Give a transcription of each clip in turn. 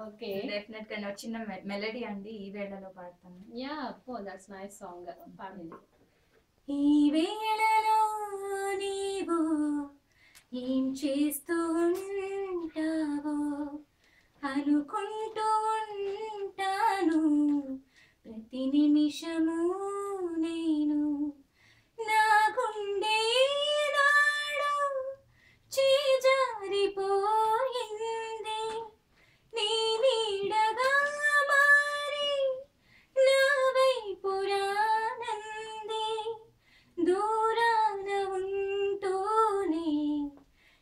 Okay. డెఫినెట్‌గా ఒక చిన్న మెలోడీ అండి ఈ వేళలో పాడతాను. యాహ్! That's nice song. పాడండి. ఈ వేళలో నీవు ఏం చేస్తూ ఉంటావో అనుకుంటూ ఉంటాను ప్రతి నిమిషము నేను. నా గుండె ఈనాడు చేజారిపోయింది నీ నీడగా మారి నా వైపు రానంది. దూరాన ఉంటూనే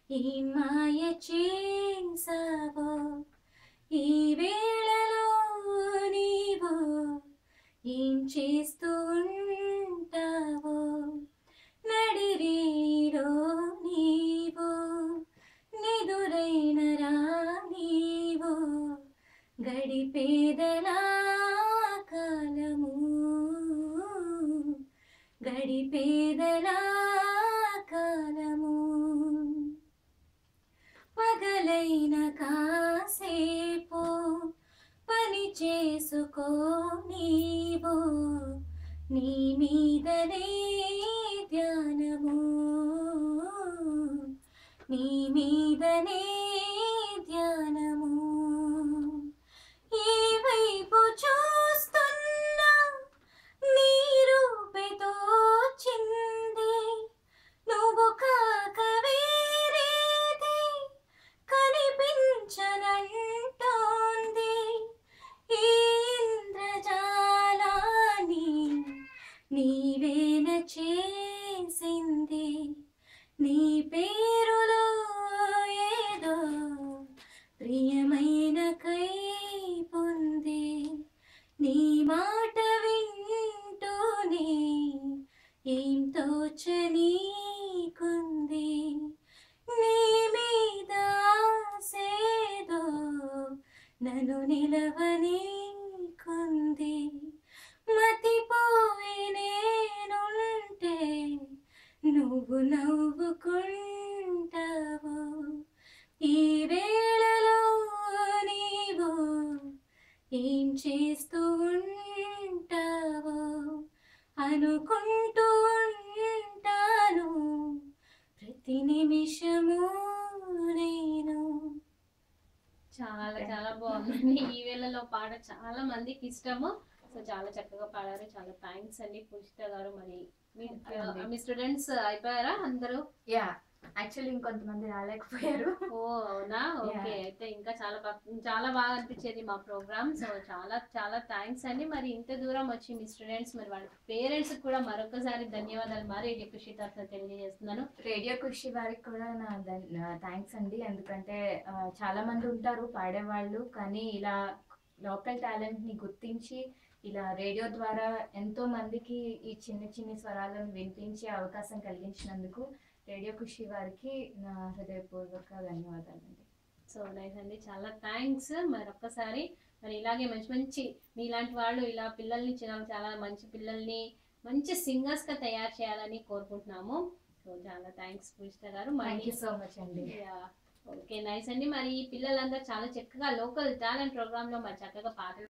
ఈ మాయ చేసావో ఈ వేళలో నీవు ఏం చేస్తూ ఉంటావో. నడిరేలో నీవు నిదురైన రానీవు గడిపేదలా కాలము గడిపేదలా కాలము. పగలైన కాసేపు పని చేసుకో నీవు నీ మీదనే ధ్యానము నీ మీదనే ధ్యానము. ఈ వైపు చూస్తున్నా నీ రూపేతో చింది నువ్వు కాక వేరేది కనిపించనంటోంది. ఈ ఇంద్రజాలాన్ని నీవేన చేసింది నీ పేరులో ఏదో ప్రియమైన కైపుంది. నీ మాట వింటూనే ఏం తోచనీకుంది. నీ మీద ఆసేదో నన్ను నిలవనీకుంది. మతిపోయి నేనుంటే నువ్వు నవ్వుకుంటావు. ఈ వేళలో నీవు ఏం చేస్తూ ఉంటావో అనుకుంటూ ఉంటాను ప్రతి నిమిషము నేను. చాలా చాలా బాగుందండి. ఈ వేళలో పాట చాలా మందికి ఇష్టము. సో చాలా చక్కగా పాడారు. చాలా థ్యాంక్స్ అండి పూజిత గారు. మరి మీ స్టూడెంట్స్ అయిపోయారా అందరూ? యా, యాక్చువల్లీ ఇంకొంతమంది రాలేకపోయారు. ఓ అవునా? ఓకే. అయితే ఇంకా చాలా బాగా అనిపించేది మా ప్రోగ్రామ్. సో చాలా చాలా థ్యాంక్స్ అండి. మరి ఇంత దూరం వచ్చి మీ స్టూడెంట్స్ మరి వాళ్ళ పేరెంట్స్ కూడా మరొకసారి ధన్యవాదాలు మా రేడియో ఖుషి తరఫున తెలియజేస్తున్నాను. రేడియో ఖుషి వారికి కూడా నా థ్యాంక్స్ అండి. ఎందుకంటే చాలా మంది ఉంటారు పాడేవాళ్ళు, కానీ ఇలా లోకల్ టాలెంట్ ని గుర్తించి ఇలా రేడియో ద్వారా ఎంతో మందికి ఈ చిన్న చిన్న స్వరాలను వినిపించే అవకాశం కలిగించినందుకు రేడియో ఖుషి వారికి నా హృదయపూర్వక ధన్యవాదాలండి. సో నైస్ అండి. చాలా థ్యాంక్స్ మరొక్కసారి. మరి ఇలాగే మంచి మంచి మీలాంటి వాళ్ళు ఇలా పిల్లల్ని చాలా మంచి పిల్లల్ని మంచి సింగర్స్ గా తయారు చేయాలని కోరుకుంటున్నాము. సో చాలా థ్యాంక్స్ పూజిత గారు. థ్యాంక్ యూ సో మచ్ అండి. ఓకే నైస్ అండి. మరి ఈ పిల్లలందరూ చాలా చక్కగా లోకల్ టాలెంట్ ప్రోగ్రామ్ లో మరి చక్కగా పాటలు